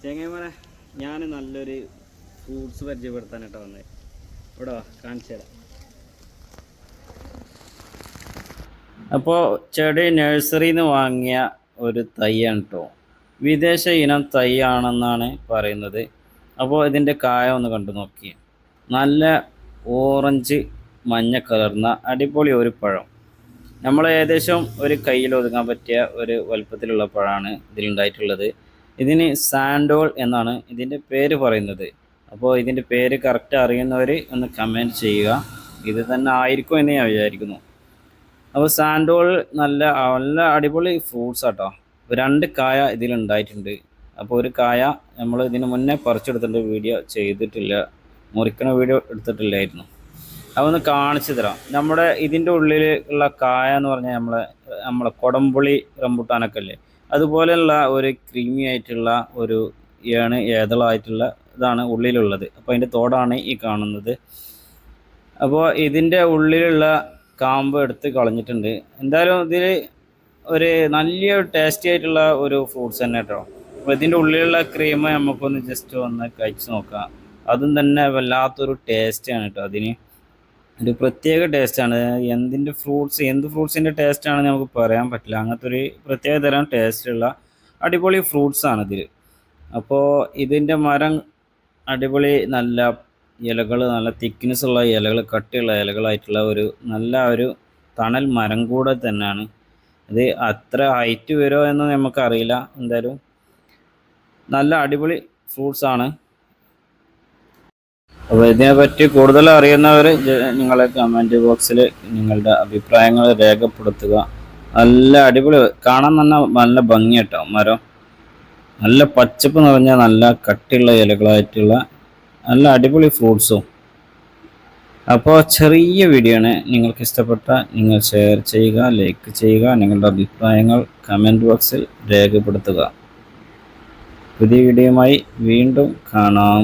ചെങ്ങന്മാരെ ഞാൻ നല്ലൊരു ഫ്രൂട്ട്സ് പരിചയപ്പെടുത്താനായിട്ടോ വന്നത്. ഇവിടെ കാണിച്ചു തരാം. അപ്പോൾ ചെടി നഴ്സറിയിൽ നിന്ന് വാങ്ങിയ ഒരു തൈയാണ് കേട്ടോ. വിദേശ ഇനം തൈയാണെന്നാണ് പറയുന്നത്. അപ്പോൾ ഇതിൻ്റെ കായ ഒന്ന് കണ്ടു നോക്കി. നല്ല ഓറഞ്ച് മഞ്ഞ കലർന്ന അടിപൊളി ഒരു പഴം. നമ്മൾ ഏകദേശം ഒരു കയ്യിൽ ഒതുങ്ങാൻ പറ്റിയ ഒരു വലുപ്പത്തിലുള്ള പഴമാണ് ഇതിലുണ്ടായിട്ടുള്ളത്. ഇതിന് സാൻഡോൾ എന്നാണ് ഇതിൻ്റെ പേര് പറയുന്നത്. അപ്പോൾ ഇതിൻ്റെ പേര് കറക്റ്റ് അറിയുന്നവർ ഒന്ന് കമൻറ്റ് ചെയ്യുക. ഇത് തന്നെ ആയിരിക്കും എന്ന് ഞാൻ വിചാരിക്കുന്നു. അപ്പോൾ സാൻഡോൾ നല്ല നല്ല അടിപൊളി ഫ്രൂട്ട്സ് ആട്ടോ. 2 കായ ഇതിലുണ്ടായിട്ടുണ്ട്. അപ്പോൾ ഒരു കായ നമ്മൾ ഇതിന് മുന്നേ പറിച്ചെടുത്തിട്ട് വീഡിയോ ചെയ്തിട്ടില്ല, മുറിക്കണ വീഡിയോ എടുത്തിട്ടില്ലായിരുന്നു. അപ്പോൾ ഒന്ന് കാണിച്ചു തരാം. നമ്മുടെ ഇതിൻ്റെ ഉള്ളിൽ ഉള്ള കായ എന്ന് പറഞ്ഞാൽ നമ്മളെ കൊടംപുളി റംബുട്ടാനൊക്കെ അല്ലേ, അതുപോലെയുള്ള ഒരു ക്രീമി ആയിട്ടുള്ള ഒരു ഏതളായിട്ടുള്ള ഇതാണ് ഉള്ളിലുള്ളത്. അപ്പോൾ അതിൻ്റെ തോടാണ് ഈ കാണുന്നത്. അപ്പോൾ ഇതിൻ്റെ ഉള്ളിലുള്ള കാമ്പ് എടുത്ത് കളഞ്ഞിട്ടുണ്ട്. എന്തായാലും ഇതിൽ ഒരു നല്ല ടേസ്റ്റി ആയിട്ടുള്ള ഒരു ഫ്രൂട്ട്സ് തന്നെ കേട്ടോ. അപ്പോൾ ഇതിൻ്റെ ഉള്ളിലുള്ള ക്രീം നമുക്കൊന്ന് ജസ്റ്റ് ഒന്ന് കഴിച്ച് നോക്കാം. അതും തന്നെ വല്ലാത്തൊരു ടേസ്റ്റാണ് കേട്ടോ. അതിന് ഒരു പ്രത്യേക ടേസ്റ്റാണ്. എന്ത് ഫ്രൂട്ട്സിൻ്റെ ടേസ്റ്റാണെന്ന് നമുക്ക് പറയാൻ പറ്റില്ല. അങ്ങനത്തെ ഒരു പ്രത്യേക തരം ടേസ്റ്റുള്ള അടിപൊളി ഫ്രൂട്ട്സാണ് ഇതിൽ. അപ്പോൾ ഇതിൻ്റെ മരം അടിപൊളി നല്ല ഇലകൾ, നല്ല തിക്നെസ് ഉള്ള ഇലകൾ, കട്ടിയുള്ള ഇലകളായിട്ടുള്ള ഒരു തണൽ മരം കൂടെ തന്നെയാണ് ഇത്. അത്ര ഹൈറ്റ് വരുമോ എന്ന് നമുക്കറിയില്ല. എന്തായാലും നല്ല അടിപൊളി ഫ്രൂട്ട്സാണ്. അപ്പോൾ ഇതിനെപ്പറ്റി കൂടുതൽ അറിയുന്നവർ നിങ്ങളെ കമൻറ്റ് ബോക്സിൽ നിങ്ങളുടെ അഭിപ്രായങ്ങൾ രേഖപ്പെടുത്തുക. നല്ല അടിപൊളി, കാണാൻ തന്നെ നല്ല ഭംഗി കേട്ടോ. മരം നല്ല പച്ചപ്പ് നിറഞ്ഞ നല്ല കട്ടിയുള്ള ഇലകളായിട്ടുള്ള നല്ല അടിപൊളി ഫ്രൂട്ട്സും. അപ്പോൾ ചെറിയ വീഡിയോ ആണ്. നിങ്ങൾക്ക് ഇഷ്ടപ്പെട്ട നിങ്ങൾ ഷെയർ ചെയ്യുക, ലൈക്ക് ചെയ്യുക, നിങ്ങളുടെ അഭിപ്രായങ്ങൾ കമൻറ്റ് ബോക്സിൽ രേഖപ്പെടുത്തുക. പുതിയ വീഡിയോയുമായി വീണ്ടും കാണാം.